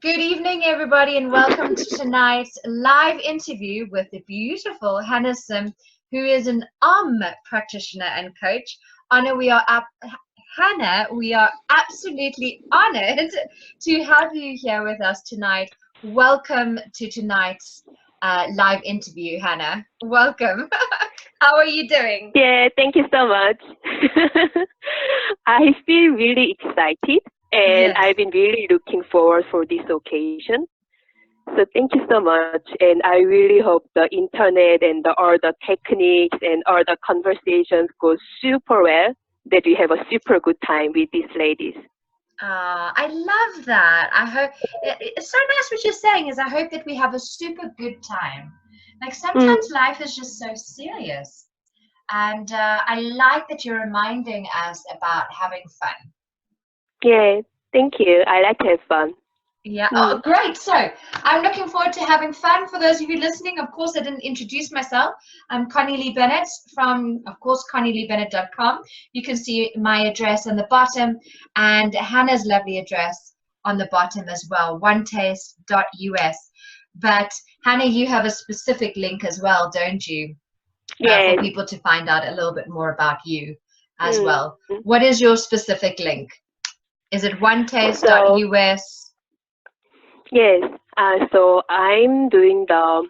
Good evening, everybody, and welcome to tonight's live interview with the beautiful Hana Sim, who is an practitioner and coach. Hana, we are absolutely honored to have you here with us tonight. Welcome to tonight's live interview, Hana. Welcome. How are you doing? Yeah, thank you so much. I feel really excited, and Yes. I've been really looking forward for this occasion. So thank you so much, and I really hope the internet and all the techniques and all the conversations go super well, that we have a super good time with these ladies. I love that. I hope it's so nice what you're saying is I hope that we have a super good time. Like sometimes life is just so serious. And I like that you're reminding us about having fun. Yeah, thank you. I like to have fun. Yeah. Oh, great. So I'm looking forward to having fun. For those of you listening, of course, I didn't introduce myself. I'm Connie-Lee Bennett from, of course, ConnieLeeBennett.com. You can see my address on the bottom and Hannah's lovely address on the bottom as well, onetaste.us. But Hannah, you have a specific link as well, don't you? Yes. For people to find out a little bit more about you as well. What is your specific link? Is it onetaste.us? Yes. So I'm doing the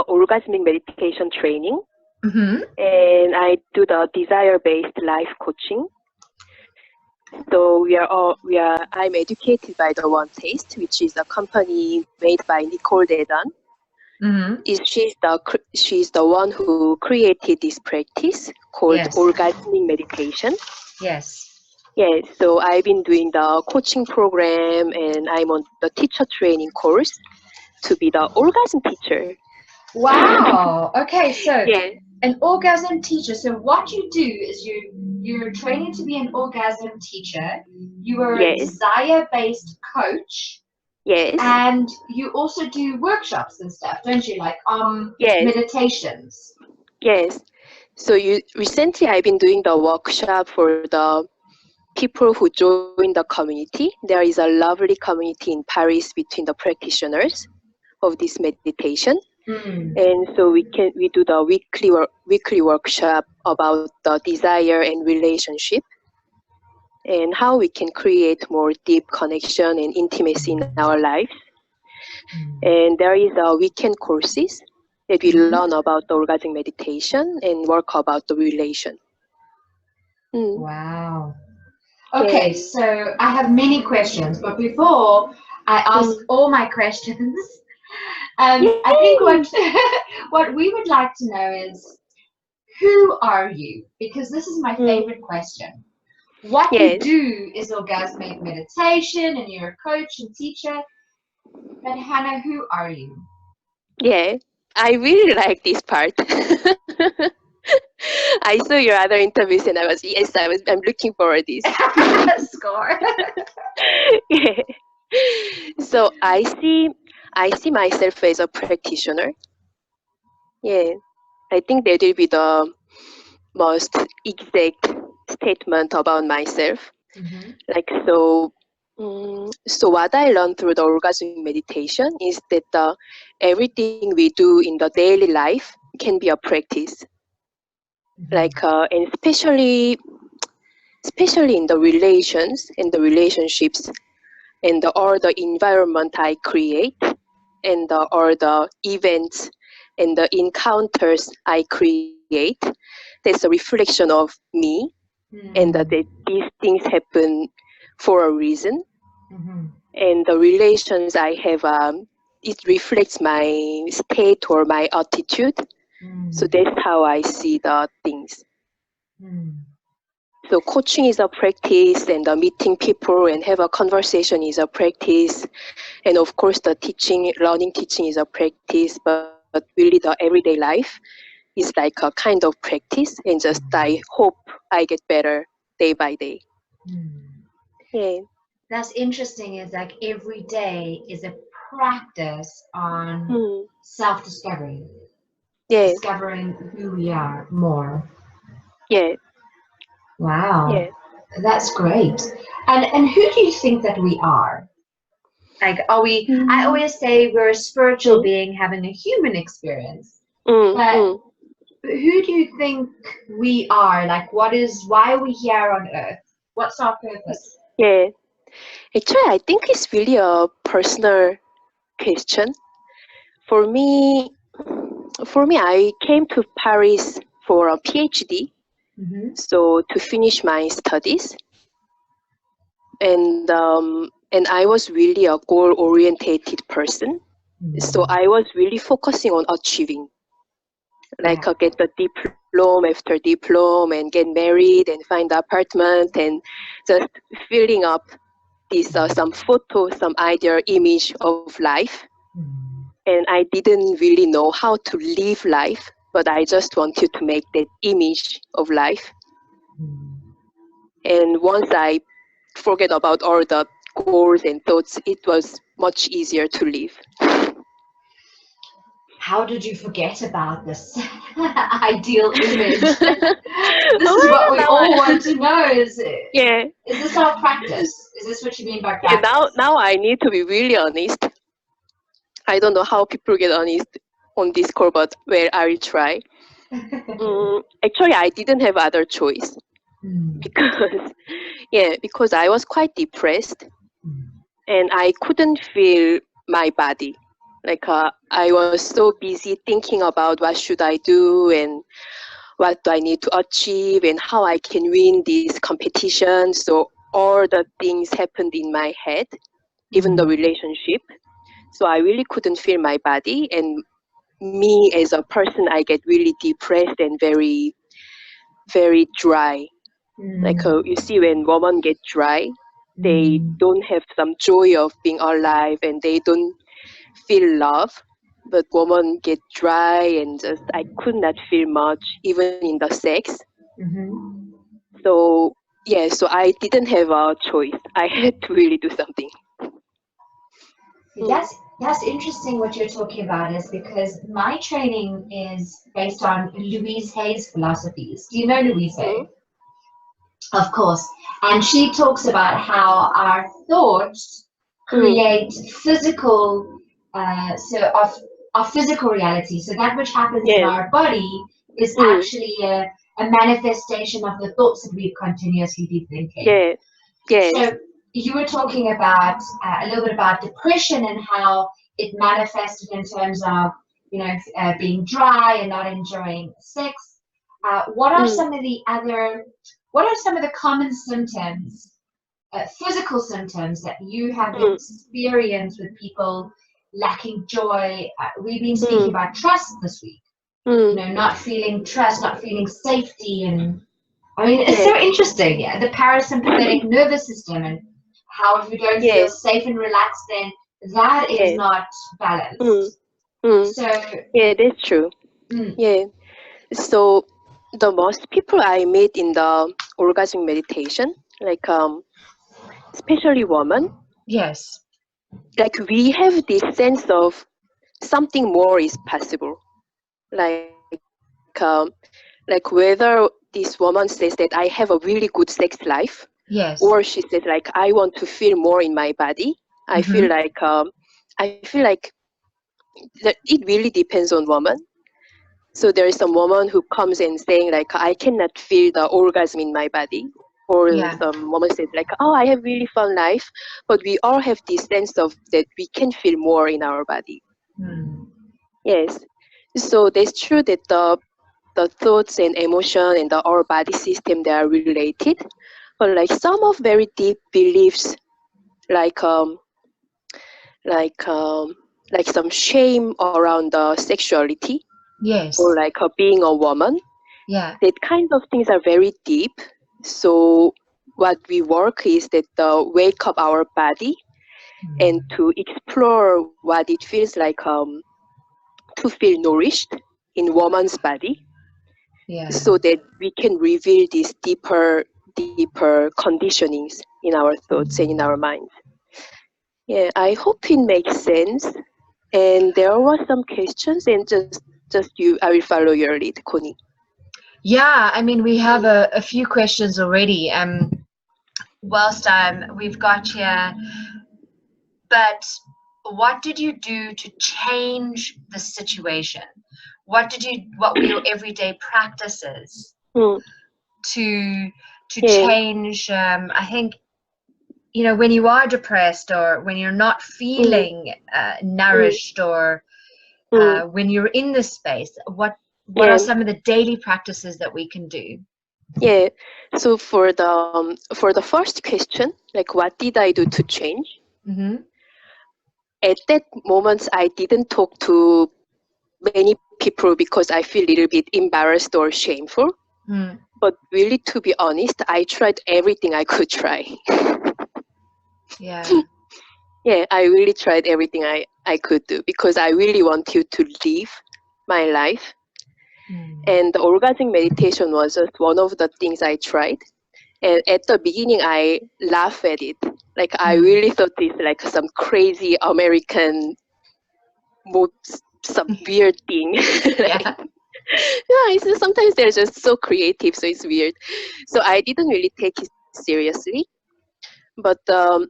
orgasmic meditation training, and I do the desire-based life coaching. So I'm educated by the One Taste, which is a company made by Nicole Dedan. She's the one who created this practice called orgasmic meditation. Yes. Yes, so I've been doing the coaching program, and I'm on the teacher training course to be the orgasm teacher. Wow. Okay, so an orgasm teacher. So what you do is you're training to be an orgasm teacher. You are a desire-based coach. Yes. And you also do workshops and stuff, don't you? Like meditations. Yes. So recently I've been doing the workshop for the people who join the community. There is a lovely community in Paris between the practitioners of this meditation. And so we do the weekly workshop about the desire and relationship, and how we can create more deep connection and intimacy in our life. And there is a weekend courses that we learn about the orgasmic meditation and work about the relation. Wow. Okay, so I have many questions, but before I ask all my questions, I think what we would like to know is, who are you? Because this is my favorite question. What you do is orgasmic meditation, and you're a coach and teacher. But Hana, who are you? Yeah, I really like this part. I saw your other interviews, and I'm looking forward to this. Score. Yeah. So I see myself as a practitioner. Yeah, I think that will be the most exact statement about myself. So what I learned through the orgasmic meditation is that everything we do in the daily life can be a practice. And especially in the relations and the relationships and all the environment I create, and all the events and the encounters I create, that's a reflection of me, and that these things happen for a reason. And the relations I have, it reflects my state or my attitude. So that's how I see the things. So coaching is a practice, and meeting people and have a conversation is a practice. And of course, the learning teaching is a practice, but really the everyday life is like a kind of practice, and just I hope I get better day by day. Yeah. That's interesting, is like every day is a practice on self-discovery. Discovering who we are more. Yeah. Wow. Yeah. That's great. And who do you think that we are? Like, are we? I Mm, always say we're a spiritual mm, being having a human experience. mm, But mm. who do you think we are? Like, why are we here on Earth? What's our purpose? Yeah. Actually, I think it's really a personal question. For me, I came to Paris for a PhD, Mm-hmm. so to finish my studies, and I was really a goal-orientated person. So I was really focusing on achieving, Yeah. like get the diploma after diploma and get married and find the apartment and just filling up this some photo, some ideal image of life. And I didn't really know how to live life, but I just wanted to make that image of life. And once I forget about all the goals and thoughts, it was much easier to live. How did you forget about this ideal image? This is what Well, we now all want to know. yeah, Is this our practice? Is this what you mean by yeah. practice? Now I need to be really honest. I don't know how people get honest on this call, but well, I will try. Actually, I didn't have other choice because because I was quite depressed and I couldn't feel my body. Like I was so busy thinking about what should I do and what do I need to achieve and how I can win this competition. So all the things happened in my head, even the relationship. So I really couldn't feel my body, and me as a person, I get really depressed and very, very dry. Like you see, when women get dry, they don't have some joy of being alive, and they don't feel love. But women get dry, and just I could not feel much, even in the sex. So yeah, so I didn't have a choice. I had to really do something. Mm. That's interesting what you're talking about is because my training is based on Louise Hay's philosophies. Do you know Louise Mm. Hay? Of course. And she talks about how our thoughts Mm. create physical, our physical reality. So that which happens in Yeah. our body is Mm. actually a manifestation of the thoughts that we've continuously been thinking. Yeah. Yes. So you were talking about a little bit about depression and how it manifested in terms of, being dry and not enjoying sex. What are Mm. some of the other, what are some of the common symptoms, physical symptoms that you have Mm. experienced with people lacking joy? We've been speaking Mm. about trust this week. Mm. Not feeling trust, not feeling safety, and I mean, it's Yeah. so interesting. Yeah, the parasympathetic nervous system, and how if you don't feel Yeah. safe and relaxed, then that is Yeah. not Mm. balanced. Mm. So, Yeah, that's true. mm, Yeah. So the most people I meet in the orgasmic meditation, like especially women, yes, like we have this sense of something more is possible. Like like whether this woman says that I have a really good sex life, or yes, she says like I want to feel more in my body. mm-hmm. I feel like that it really depends on woman. So there is some woman who comes and saying like I cannot feel the orgasm in my body, or Yeah, some woman says like oh I have really fun life, but we all have this sense of that we can feel more in our body. mm. Yes, so that's true that the thoughts and emotion and the our body system they are related, but like some of very deep beliefs like like um like some shame around the sexuality or Yes, like being a woman, yeah, that kind of things are very deep. So what we work is that wake up our body and to explore what it feels like to feel nourished in woman's body, yeah. so that we can reveal these deeper conditionings in our thoughts and in our minds. Yeah, I hope it makes sense. And there were some questions, and just you, I will follow your lead, Connie. Yeah, I mean, we have Mm. a few questions already. Whilst we've got here but what did you do to change the situation? What were your everyday practices to change? I think, when you are depressed, or when you're not feeling nourished, or when you're in this space, what are some of the daily practices that we can do? Yeah. So for the first question, like what did I do to change? At that moment, I didn't talk to many people because I feel a little bit embarrassed or shameful. But really, to be honest, I tried everything I could try. Yeah. Yeah, I really tried everything I could do because I really want you to live my life. And the orgasmic meditation was just one of the things I tried. And at the beginning, I laughed at it. Like, I really thought it's like some crazy American, some weird thing. Yeah. Sometimes they're just so creative, so it's weird. So I didn't really take it seriously. But the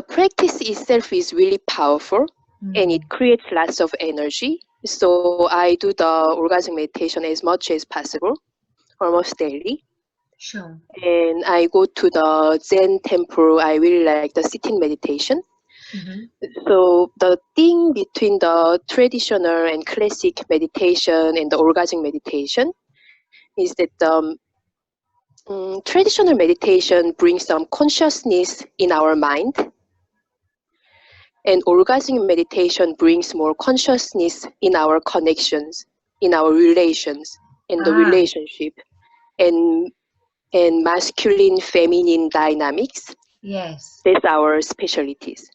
practice itself is really powerful, and it creates lots of energy. So I do the orgasmic meditation as much as possible, almost daily. Sure. And I go to the Zen temple. I really like the sitting meditation. So the thing between the traditional and classic meditation and the orgasmic meditation is that traditional meditation brings some consciousness in our mind, and orgasmic meditation brings more consciousness in our connections, in our relations, in the relationship, and masculine, feminine dynamics. Yes. That's our specialties.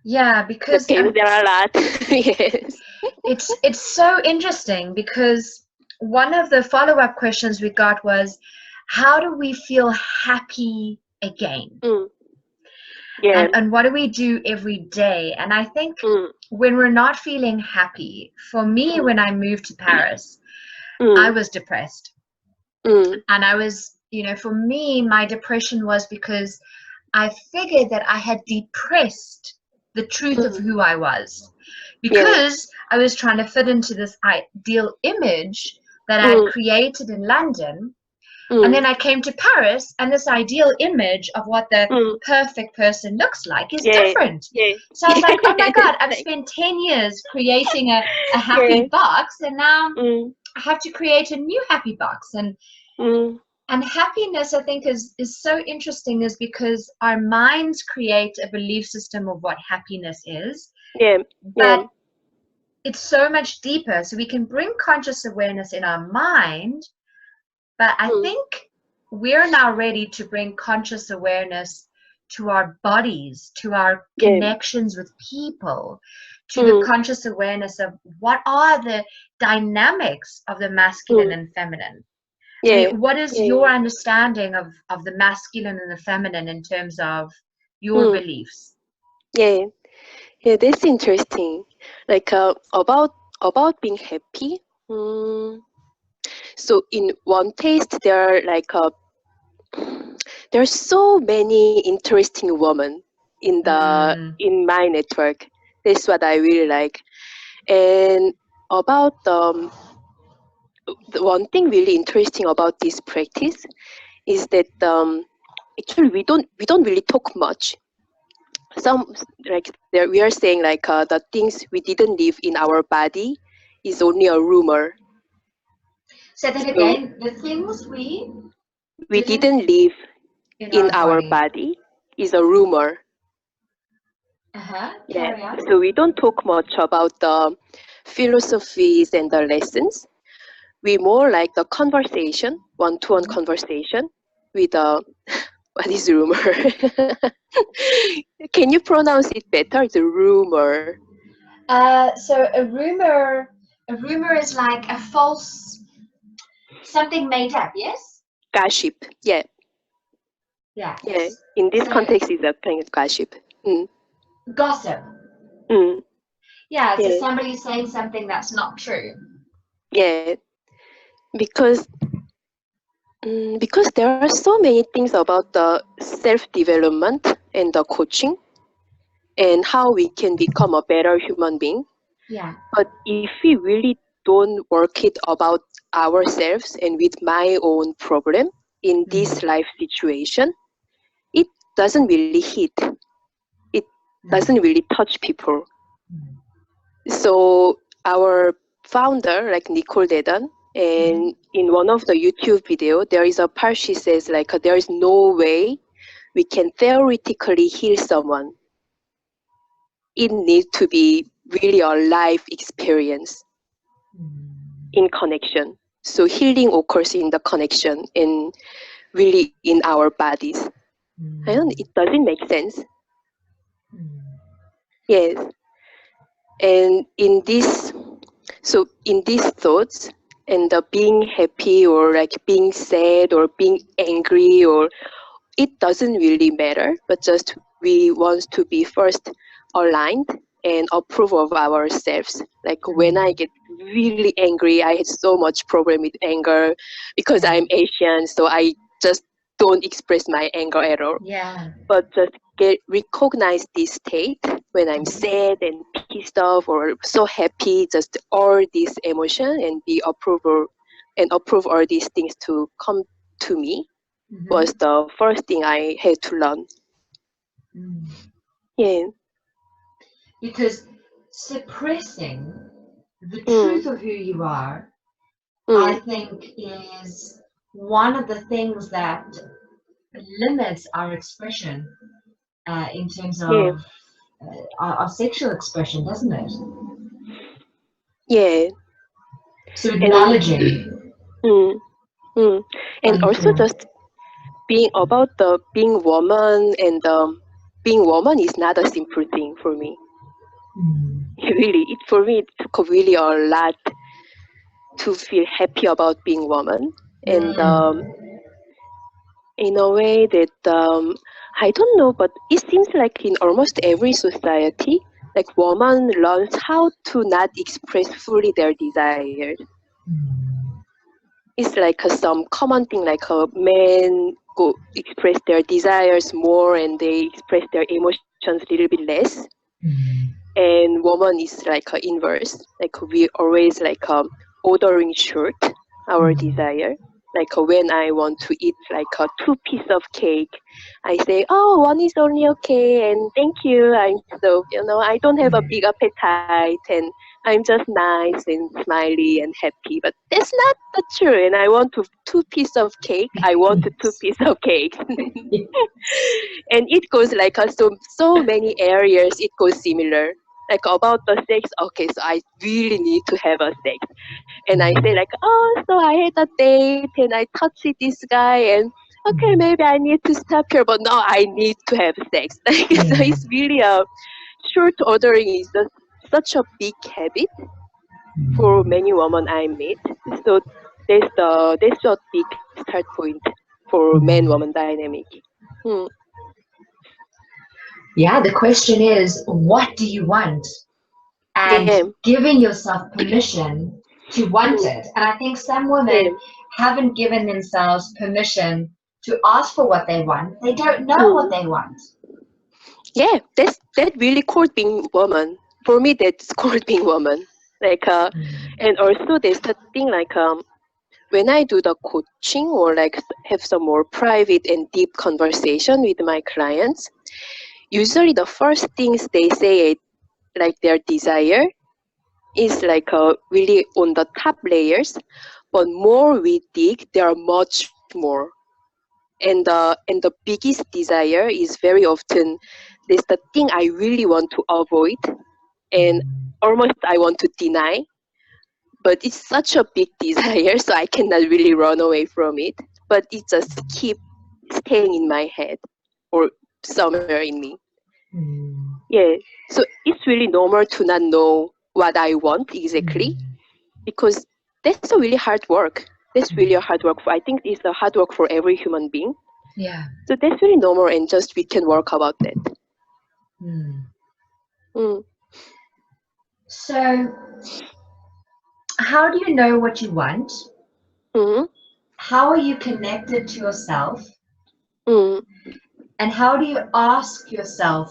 Yeah, because Okay, there are a lot. Yes. It's so interesting, because one of the follow-up questions we got was, how do we feel happy again? Yeah. And what do we do every day? And I think when we're not feeling happy, for me, when I moved to Paris, I was depressed. And I was, for me, my depression was because I figured that I had depressed the truth of who I was, because I was trying to fit into this ideal image that I had created in London. And then I came to Paris, and this ideal image of what the perfect person looks like is different. So I was like, oh my God, I've spent 10 years creating a happy box, and now I have to create a new happy box. And happiness, I think, is so interesting, is because our minds create a belief system of what happiness is. But it's so much deeper. So we can bring conscious awareness in our mind, but I think we're now ready to bring conscious awareness to our bodies, to our connections with people, to the conscious awareness of what are the dynamics of the masculine and feminine. I mean, what is your understanding of the masculine and the feminine in terms of your beliefs? Yeah, that's interesting. Like about being happy. So in one taste, there are so many interesting women in my network. That's what I really like. And about the one thing really interesting about this practice is that actually we don't really talk much. Some like there we are saying like the things we didn't live in our body is only a rumor. Say that again. The things we didn't live in our body is a rumor. Carry on. So we don't talk much about the philosophies and the lessons. We more like the conversation, one-to-one conversation with what is rumor? Can you pronounce it better? The rumor. So a rumor is like a false, something made up. Yes. Gossip. Yeah. Yeah. Yeah. In this context, is a kind of gossip. Gossip. Yeah. So somebody's saying something that's not true. Yeah. Because Because there are so many things about the self-development and the coaching and how we can become a better human being. Yeah. But if we really don't work it about ourselves and with my own problem in this life situation, it doesn't really hit. It doesn't really touch people. So our founder, like Nicole Dedan, and in one of the YouTube video, there is a part she says like there is no way we can theoretically heal someone. It needs to be really a life experience in connection. So healing occurs in the connection and really in our bodies. And it doesn't make sense. Yes. And in these thoughts and the being happy or like being sad or being angry, or it doesn't really matter, but just we want to be first aligned and approve of ourselves. Like when I get really angry, I had so much problem with anger because I'm Asian, so I just don't express my anger at all. Yeah. But just recognize this state when I'm sad and pissed off or so happy, just all this emotion and be approval and approve all these things to come to me was the first thing I had to learn. Yeah. Because suppressing the truth of who you are, I think, is one of the things that limits our expression in terms of our sexual expression, doesn't it? Yeah. So And also, acknowledging how and you also feel. just being about the being woman, and being woman is not a simple thing for me. Really, for me it took really a lot to feel happy about being woman, and in a way that I don't know, but it seems like in almost every society, like woman learns how to not express fully their desires. It's like some common thing, like men go express their desires more and they express their emotions a little bit less, and woman is like inverse, like we always like ordering short our desire. Like when I want to eat like two piece of cake, I say, oh, one is only okay and thank you, I'm so, I don't have a big appetite and I'm just nice and smiley and happy. But that's not the true, and I want to two piece of cake, I want to two piece of cake. And it goes like so many areas it goes similar, like about the sex. Okay, so I really need to have a sex, and I say like, oh, so I had a date and I touched this guy, and okay, maybe I need to stop here, but no, I need to have sex. Like so it's really a short ordering is just such a big habit for many women I meet. So there's a big start point for man woman dynamic. Hmm. Yeah, the question is, what do you want? And Yeah. giving yourself permission to want Mm. it. And I think some Yeah. women haven't given themselves permission to ask for what they want. They don't know what Mm. they want. Yeah, that really called being woman. For me, that's called being woman. Like and also there's the thing like when I do the coaching or like have some more private and deep conversation with my clients, usually the first things they say like their desire is like really on the top layers, but more we dig, there are much more. And the biggest desire is very often there's the thing I really want to avoid and almost I want to deny, but it's such a big desire, so I cannot really run away from it. But it just keep staying in my head or somewhere in me. Yeah. So it's really normal to not know what I want exactly, because that's a really hard work. That's really a hard work. I think it's a hard work for every human being. Yeah. So that's really normal, and just we can work about that. Mm. So, how do you know what you want? Mm-hmm. how are you connected to yourself, Mm, and how do you ask yourself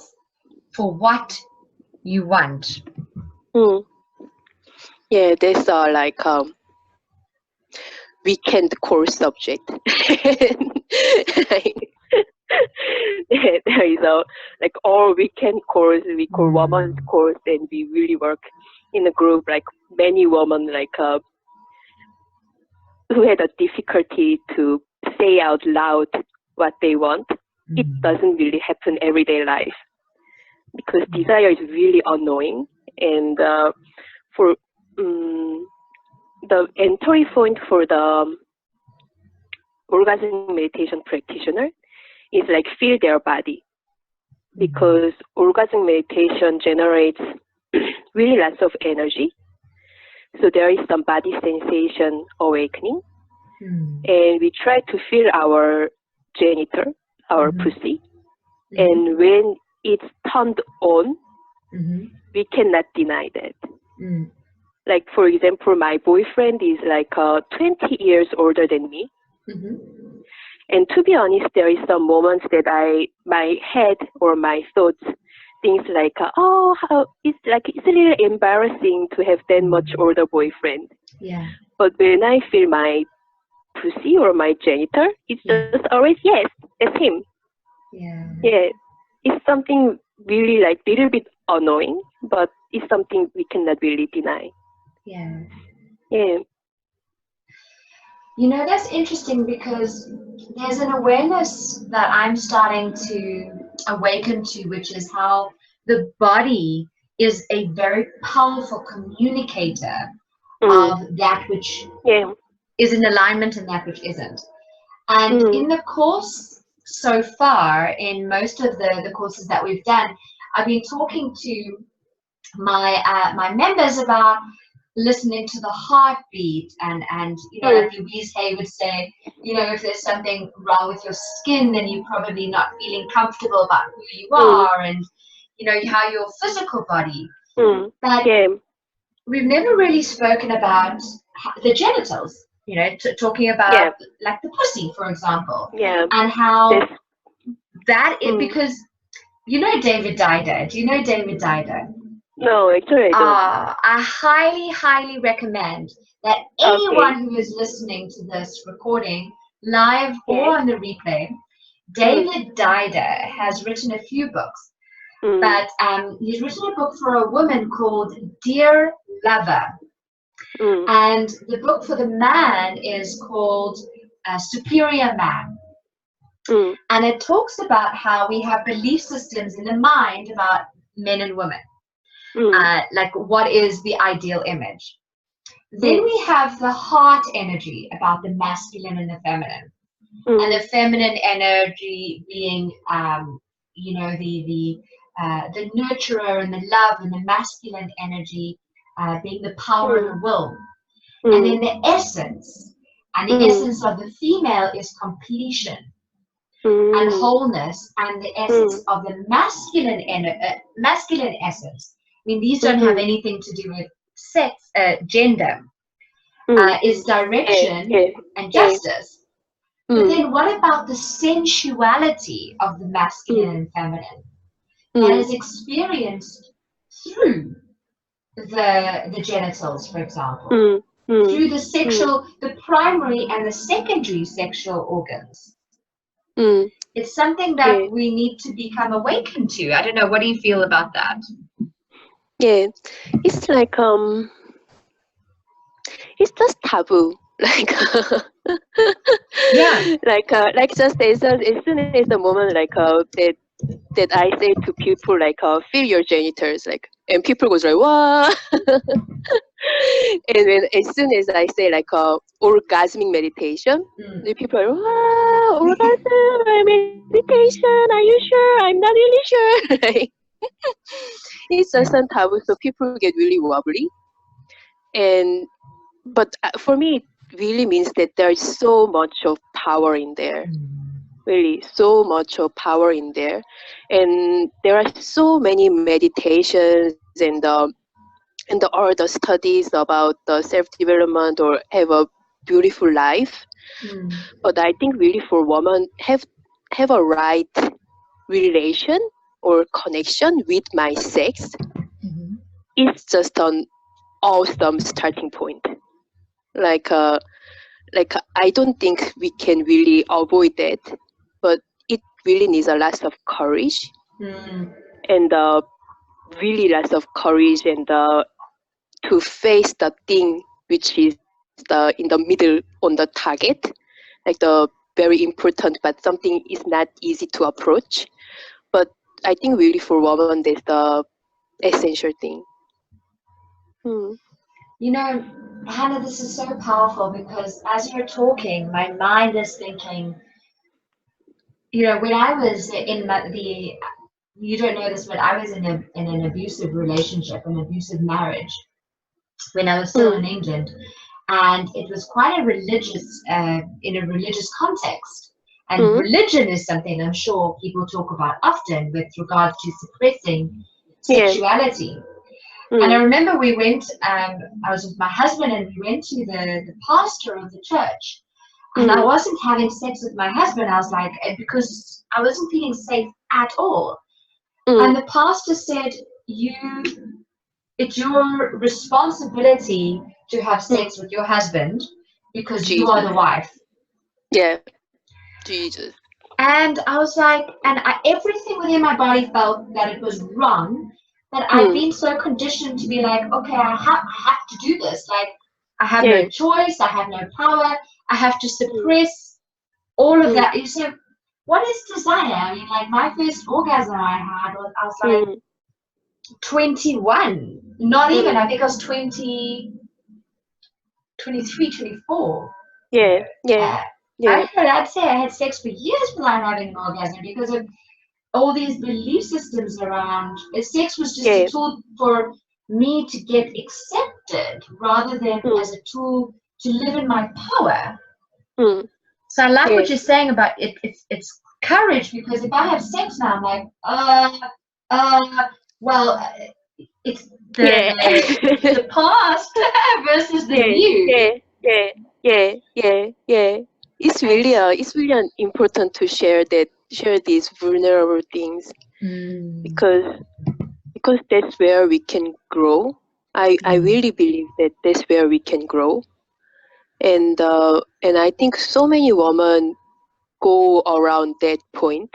for what you want? mm. Yeah, there's like weekend core subject. Like, there is a like all weekend course we call women's course, and we really work in a group like many women like who had a difficulty to say out loud what they want. It doesn't really happen everyday life because desire is really annoying, and for the entry point for the orgasmic meditation practitioner is like feel their body, because orgasmic meditation generates really lots of energy. So there is some body sensation awakening, and we try to feel our genital, our pussy, and when it's turned on, we cannot deny that. Like, for example, my boyfriend is like 20 years older than me. And to be honest, there is some moments that my head or my thoughts, things like, it's a little embarrassing to have that much older boyfriend. Yeah. But when I feel my pussy or my genital, it's just always, yes, that's him. Yeah. Yeah. It's something really like little bit annoying, but it's something we cannot really deny. Yeah. Yeah. You know, that's interesting because there's an awareness that I'm starting to awaken to, which is how the body is a very powerful communicator of that which is in alignment and that which isn't. And in the course so far, in most of the courses that we've done, I've been talking to my members about listening to the heartbeat, and you know, like Louise Hay would say, you know, if there's something wrong with your skin, then you're probably not feeling comfortable about who you are, and you know how your physical body. But we've never really spoken about the genitals. You know, talking about like the pussy, for example, and how that is, because you know David Dider. Do you know David Dider? No, actually I don't. I highly, highly recommend that anyone who is listening to this recording, live or on the replay, David Dider has written a few books, but he's written a book for a woman called Dear Lover. And the book for the man is called Superior Man. And it talks about how we have belief systems in the mind about men and women. Like what is the ideal image. Then we have the heart energy about the masculine and the feminine, and the feminine energy being, you know, the nurturer and the love, and the masculine energy being the power and the will. And then the essence, and the essence of the female is completion and wholeness, and the essence of the masculine essence. I mean, these don't have anything to do with sex, gender, is direction and justice. But then what about the sensuality of the masculine and feminine that is experienced through the genitals, for example, through the sexual, the primary and the secondary sexual organs? It's something that we need to become awakened to. I don't know. What do you feel about that? Yeah, it's like it's just taboo. Like like just as soon as the moment like that I say to people like feel your genitals, like, and people goes like what? And when as soon as I say like orgasmic meditation, the people are wow, orgasm meditation, are you sure? I'm not really sure. Like, it's just a taboo, so people get really wobbly. And but for me, it really means that there is so much of power in there. Really, so much of power in there, and there are so many meditations and all the studies about the self development or have a beautiful life. But I think really for women have a right relation or connection with my sex, it's just an awesome starting point. Like I don't think we can really avoid that, but it really needs a lot of courage and really lots of courage and to face the thing which is in the middle on the target, like the very important, but something is not easy to approach. But I think really for women, that's the essential thing. You know, Hannah, this is so powerful because as you're talking, my mind is thinking, when I was in you don't know this, but I was in an abusive relationship, an abusive marriage when I was still in England. And it was quite in a religious context. And religion is something I'm sure people talk about often with regards to suppressing sexuality. And I remember I was with my husband and we went to the pastor of the church. And I wasn't having sex with my husband. I was like, because I wasn't feeling safe at all. And the pastor said, it's your responsibility to have sex with your husband because you are the wife. Yeah, Jesus. And I was like, everything within my body felt that it was wrong, that I've been so conditioned to be like, okay, I have to do this. Like, I have no choice, I have no power, I have to suppress all of that. You say, what is desire? I mean, like, my first orgasm I had I was like 21. Not even, I think I was 20, 23, 24. I'd say I had sex for years without having an orgasm because of all these belief systems around. Sex was just a tool for me to get accepted rather than as a tool to live in my power. So I like what you're saying about it. It's courage, because if I have sex now, I'm like, well, it's the past versus the new. It's really important to share these vulnerable things because that's where we can grow. I really believe that that's where we can grow, and I think so many women go around that point,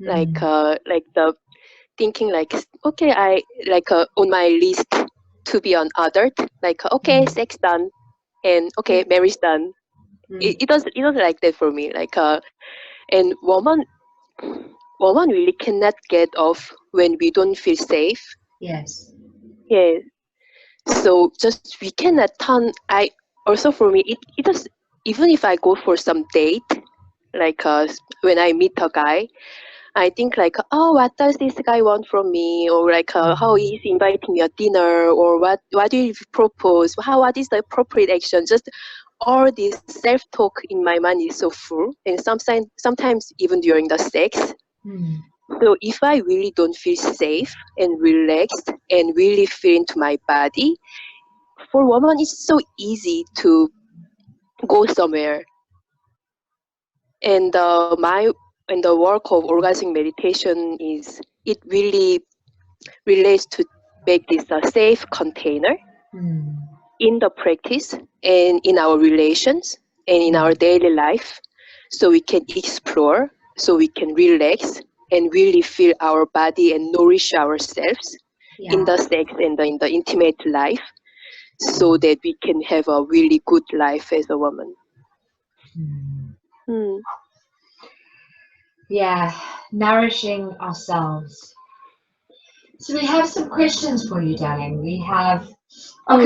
like the thinking like, okay, I like on my list to be an adult, like okay, sex done, and okay, marriage done. It doesn't like that for me. Like and woman really cannot get off when we don't feel safe. Yes. Yeah. So just we cannot turn. I also for me it does, even if I go for some date, like when I meet a guy, I think like, oh, what does this guy want from me, or like how he's inviting me a dinner, or what do you propose? What is the appropriate action? Just all this self-talk in my mind is so full, and sometimes even during the sex. So if I really don't feel safe and relaxed and really feel into my body, for women it's so easy to go somewhere. And the work of orgasmic meditation is, it really relates to make this a safe container in the practice and in our relations and in our daily life, so we can explore, so we can relax and really feel our body and nourish ourselves in the sex and in the intimate life, so that we can have a really good life as a woman. Yeah, nourishing ourselves. So we have some questions for you, darling. We have, so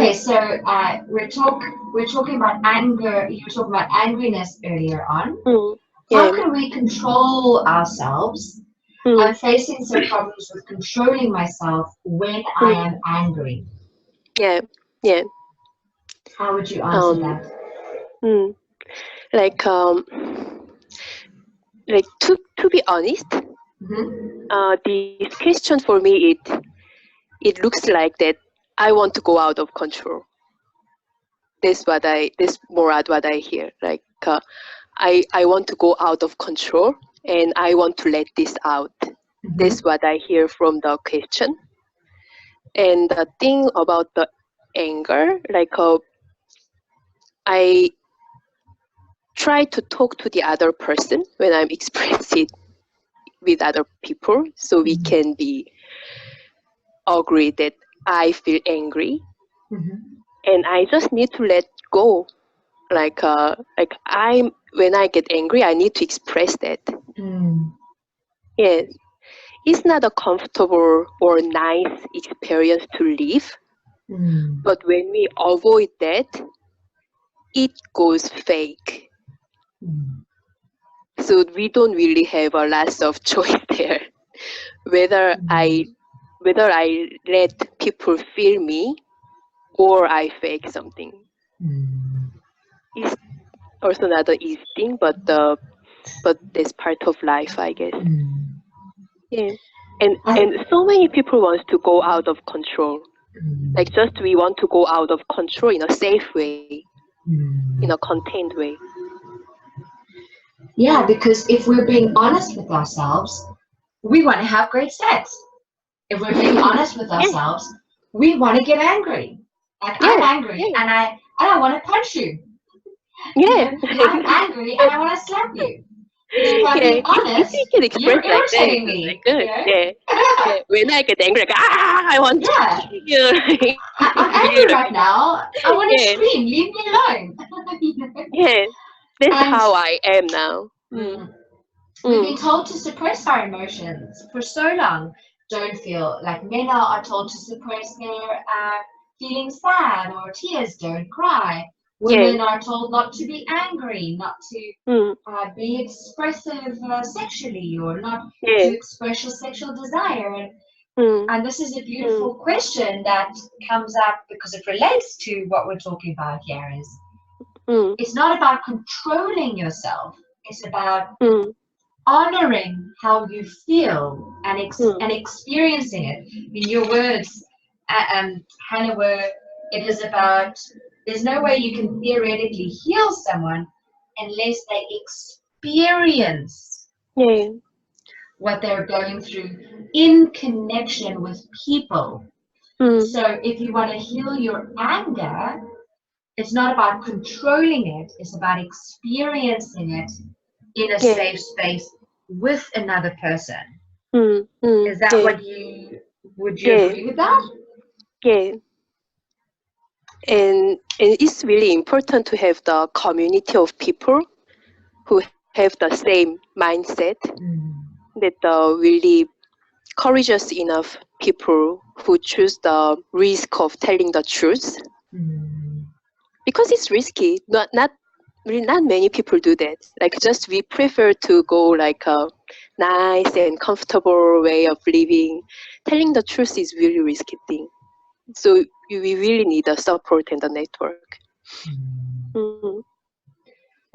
we're talking about anger. You were talking about angriness earlier on. How can we control ourselves? I'm facing some problems with controlling myself when I am angry. Yeah. How would you answer that? Like to be honest, this question for me, it looks like that I want to go out of control. That's more at what I hear. Like I want to go out of control and I want to let this out. That's what I hear from the question. And the thing about the anger, I try to talk to the other person when I'm expressing with other people, so we can be agree that I feel angry, and I just need to let go. When I get angry, I need to express that. Yes, it's not a comfortable or nice experience to live, but when we avoid that, it goes fake. So we don't really have a lot of choice there. Whether I let people feel me or I fake something. It's also not an easy thing, but that's part of life, I guess. Yeah. And so many people want to go out of control. We want to go out of control in a safe way, in a contained way. Yeah, because if we're being honest with ourselves, we want to have great sex. If we're being honest with ourselves, we want to get angry. Like I'm angry and I want to punch you. Yeah. I'm angry and I want to slap you. If I'm being honest, if you can express you're like that, irritating it's me. good. Yeah. When I get angry, I want to kill you. I'm angry right now. I want to scream. Leave me alone. Yeah, that's how I am now. We've been told to suppress our emotions for so long. Don't feel like men are told to suppress their feeling sad or tears. Don't cry. Women are told not to be angry, not to be expressive sexually, or not to express your sexual desire. And this is a beautiful question that comes up because it relates to what we're talking about here. It's not about controlling yourself. It's about honoring how you feel and experiencing it. In your words, Hannah, it is about there's no way you can theoretically heal someone unless they experience what they're going through in connection with people. So if you want to heal your anger, it's not about controlling it, it's about experiencing it in a safe space with another person. Is that what would you agree with that? Yeah. And it's really important to have the community of people who have the same mindset that really courageous enough people who choose the risk of telling the truth. Because it's risky. Not many people do that. We prefer to go a nice and comfortable way of living. Telling the truth is really risky thing. So we really need the support and the network. Well,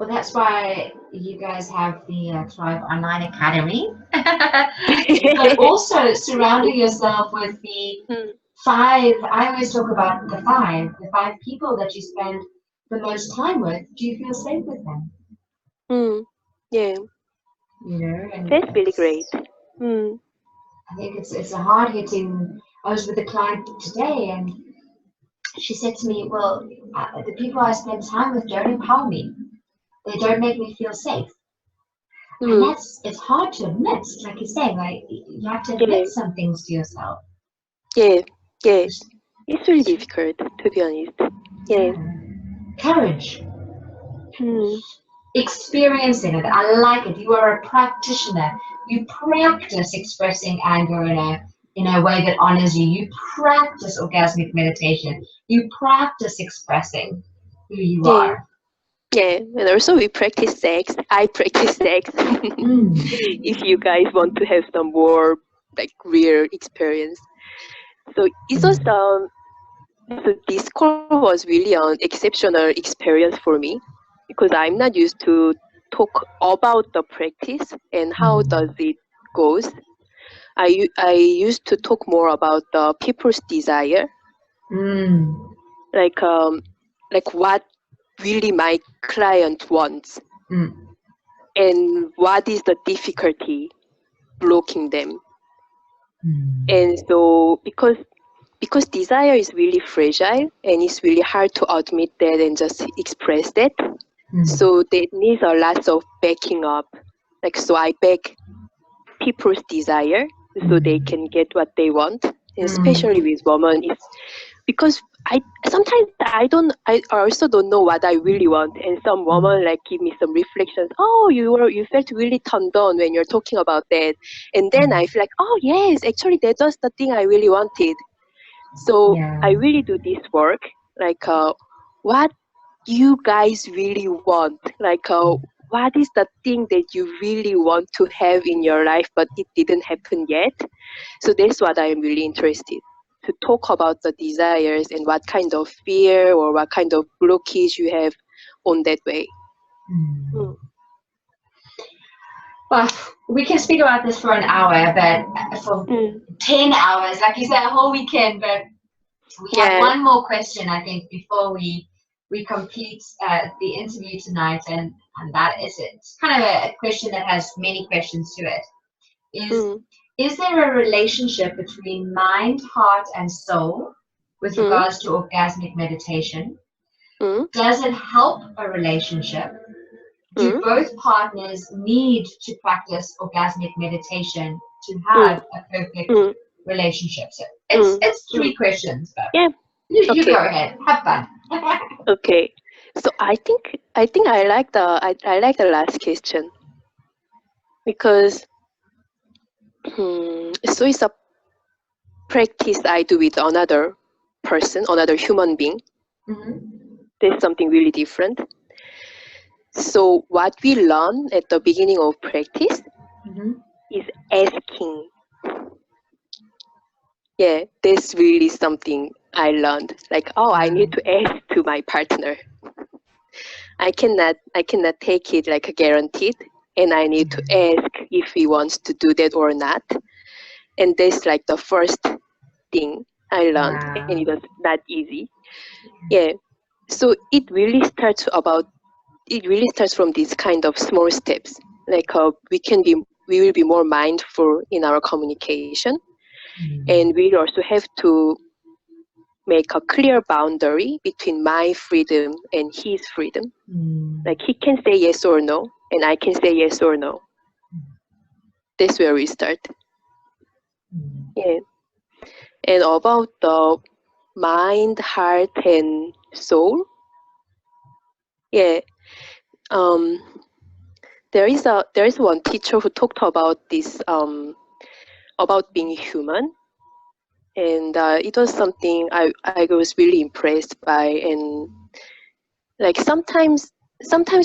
that's why you guys have the Thrive Online Academy, but also surrounding yourself with the 5. I always talk about the 5 people that you spend the most time with. Do you feel safe with them? Yeah. You know, and that's really great. I think it's a hard hitting. I was with a client today, and she said to me, "Well, the people I spend time with don't empower me. They don't make me feel safe." And it's hard to admit, like you're saying, like you have to admit some things to yourself. Yeah. It's really difficult, to be honest. Courage. Experiencing it. I like it. You are a practitioner. You practice expressing anger in a way that honors you. You practice orgasmic meditation. You practice expressing who you are. Yeah, and also we practice sex. I practice sex. If you guys want to have some more real experience. So it's also so this call was really an exceptional experience for me because I'm not used to talk about the practice and how does it goes. I used to talk more about the people's desire, like what really my client wants, and what is the difficulty blocking them. And so because desire is really fragile and it's really hard to admit that and just express that, so there needs a lot of backing up. Like, so I back people's desire so they can get what they want, and especially with women, it's because sometimes I also don't know what I really want, and some woman like give me some reflections. Oh, you felt really turned on when you're talking about that, and then I feel like, oh yes, actually that was the thing I really wanted. So I really do this work, like what you guys really want, like what is the thing that you really want to have in your life but it didn't happen yet. So that's what I'm really interested to talk about, the desires and what kind of fear or what kind of blockage you have on that way. Well, we can speak about this for an hour, but for 10 hours, like you said, a whole weekend. But we have one more question, I think, before we complete the interview tonight, and that is it. It's kind of a question that has many questions to it. Is there a relationship between mind, heart, and soul with regards to orgasmic meditation? Does it help a relationship? Do both partners need to practice orgasmic meditation to have a perfect relationship? So it's 3 questions, but you go ahead, have fun. Okay, so I think I like the last question, because so it's a practice I do with another person, another human being. There's something really different. So what we learn at the beginning of practice is asking. Yeah, that's really something I learned. Like, oh, I need to ask to my partner. I cannot take it like a guaranteed, and I need to ask if he wants to do that or not. And that's like the first thing I learned, and it was not easy. Yeah, so it really starts from these kind of small steps. Like we will be more mindful in our communication, and we also have to make a clear boundary between my freedom and his freedom. Like, he can say yes or no, and I can say yes or no. That's where we start. Yeah. And about the mind, heart, and soul, yeah. There is one teacher who talked about this, about being human, and it was something I was really impressed by. And like sometimes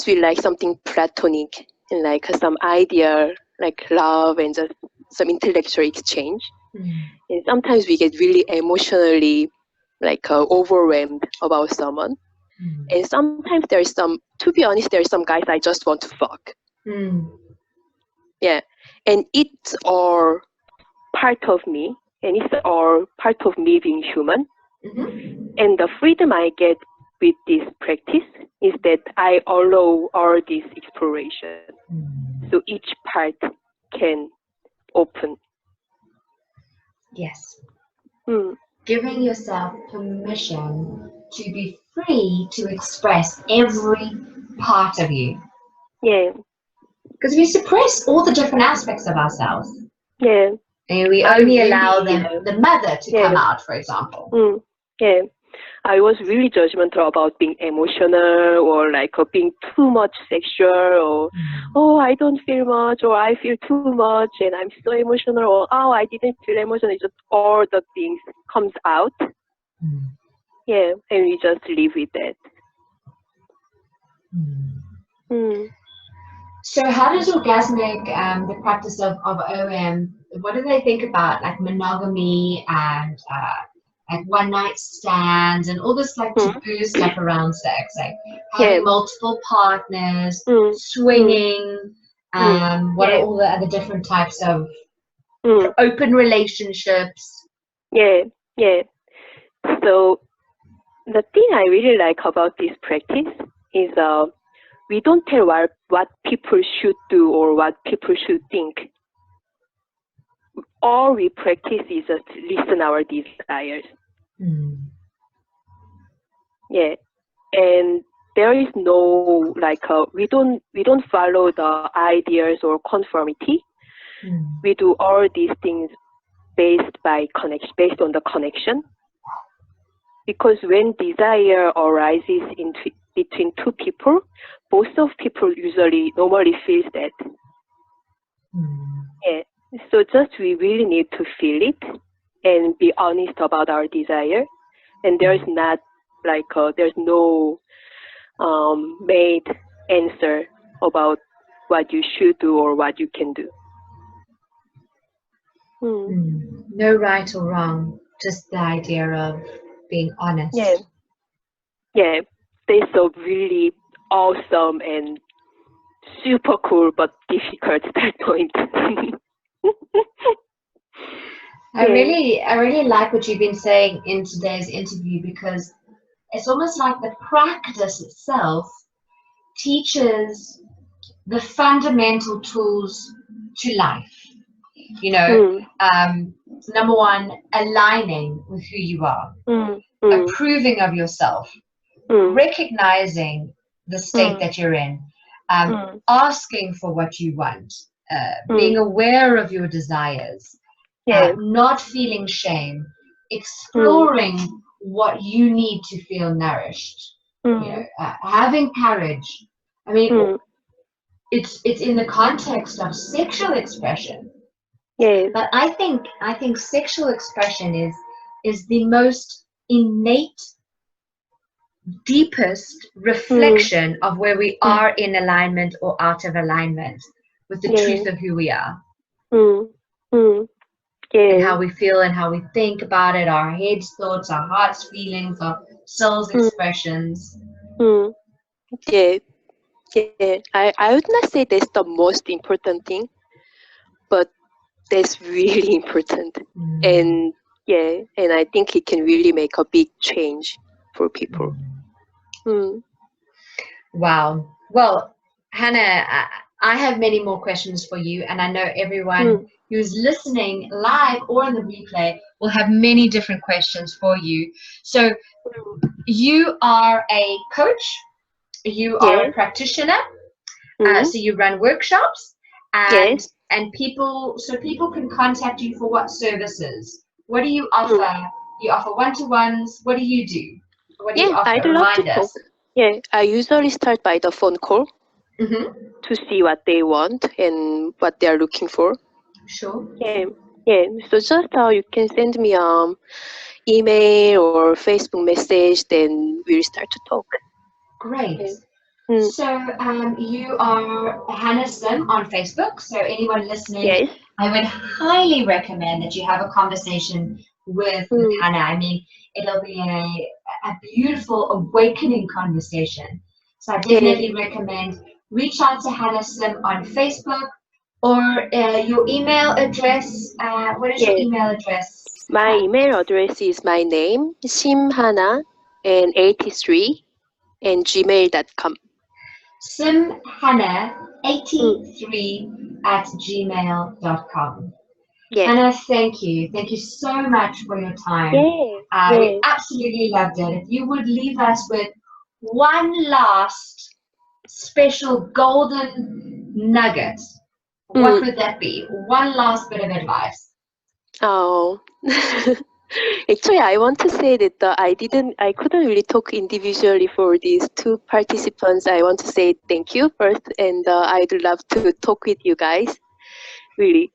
we like something platonic and like some idea, like love and just some intellectual exchange. And sometimes we get really emotionally like overwhelmed about someone. And sometimes to be honest, there's some guys I just want to fuck. Yeah, and it's all part of me, and it's all part of me being human. And the freedom I get with this practice is that I allow all this exploration, so each part can open. Yes. Giving yourself permission to be free to express every part of you. Yeah. Because we suppress all the different aspects of ourselves. Yeah. And we only allow the mother to come out, for example. Yeah. I was really judgmental about being emotional, or like being too much sexual, or oh, I don't feel much, or I feel too much and I'm so emotional, or oh, I didn't feel emotional. It's just all the things comes out. Yeah, and we just live with that. So how does orgasmic, the practice of OM, what do they think about like monogamy and like one night stands and all this like taboo stuff around sex, like having multiple partners, swinging, what are all the other different types of open relationships? Yeah. So the thing I really like about this practice is we don't tell what people should do or what people should think. All we practice is just listen our desires. Yeah, and there is no we don't follow the ideas or conformity. We do all these things based on the connection. Because when desire arises between two people, both of people normally feels that. Yeah. So just we really need to feel it and be honest about our desire. And there's not there's no made answer about what you should do or what you can do. No right or wrong, just the idea of being honest. Yeah, that's a really awesome and super cool but difficult start point. I really like what you've been saying in today's interview, because it's almost like the practice itself teaches the fundamental tools to life. You know, number one, aligning with who you are, approving of yourself, recognizing the state that you're in, asking for what you want, being aware of your desires, not feeling shame, exploring what you need to feel nourished, you know, having courage. I mean, it's in the context of sexual expression. But I think sexual expression is the most innate, deepest reflection of where we are in alignment or out of alignment with the truth of who we are. And how we feel and how we think about it, our head's thoughts, our heart's feelings, our soul's expressions. Yeah. I would not say that's the most important thing, but that's really important. And I think it can really make a big change for people. Wow. Well, Hana, I have many more questions for you, and I know everyone who's listening live or on the replay will have many different questions for you. So you are a coach, you are a practitioner, so you run workshops, and people can contact you for what services? What do you offer? You offer one-to-ones. What do you do? What do you offer? I'd love to talk. I usually start by the phone call to see what they want and what they are looking for. Sure. So just you can send me email or Facebook message, then we'll start to talk. Great. So you are Hana Sim on Facebook. So anyone listening, I would highly recommend that you have a conversation with Hana. I mean, it'll be a beautiful awakening conversation. So I definitely recommend reach out to Hana Sim on Facebook, or your email address. What is your email address? My email address is my name, simhana, and 83, and gmail.com. simhana83@gmail.com. Hana, thank you. Thank you so much for your time. We absolutely loved it. If you would leave us with one last special golden nugget, what would that be? One last bit of advice. Actually, I want to say that I couldn't really talk individually for these two participants. I want to say thank you first, and I'd love to talk with you guys, really.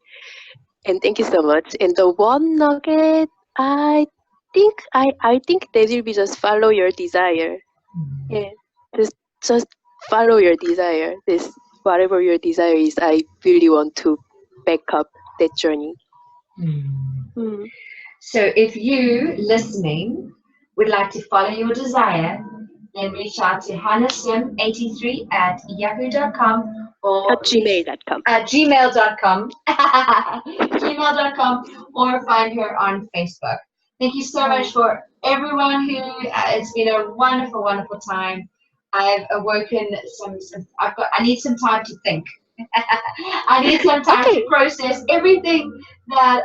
And thank you so much. And the one nugget, I think that will be just follow your desire. Just follow your desire. Whatever your desire is, I really want to back up that journey. So if you listening would like to follow your desire, then reach out to hanasim83@yahoo.com or gmail.com. Gmail.com. Gmail.com, or find her on Facebook. Thank you so much for everyone who, it's been a wonderful, wonderful time. I've awoken some I need some time to think. I need some time to Okay. process everything that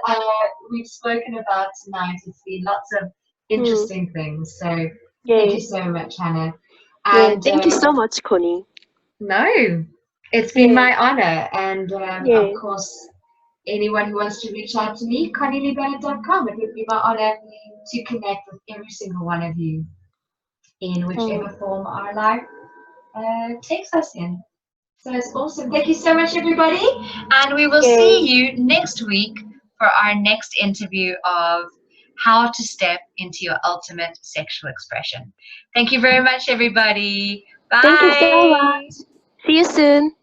we've spoken about tonight. It's been lots of Mm. interesting things. So thank Yeah. you so much, Hannah. Yeah. And Thank you so much, Connie. no, it's been Yeah. my honor. And of Yeah. course, anyone who wants to reach out to me, Connie-Lee.com. It would be my honor to connect with every single one of you in Mm. whichever form our life takes us in. So it's awesome. Thank you so much, everybody. And we will see Yeah. you next week for our next interview of how to step into your ultimate sexual expression. Thank you very much, everybody. Thank you so Bye. much. See you soon.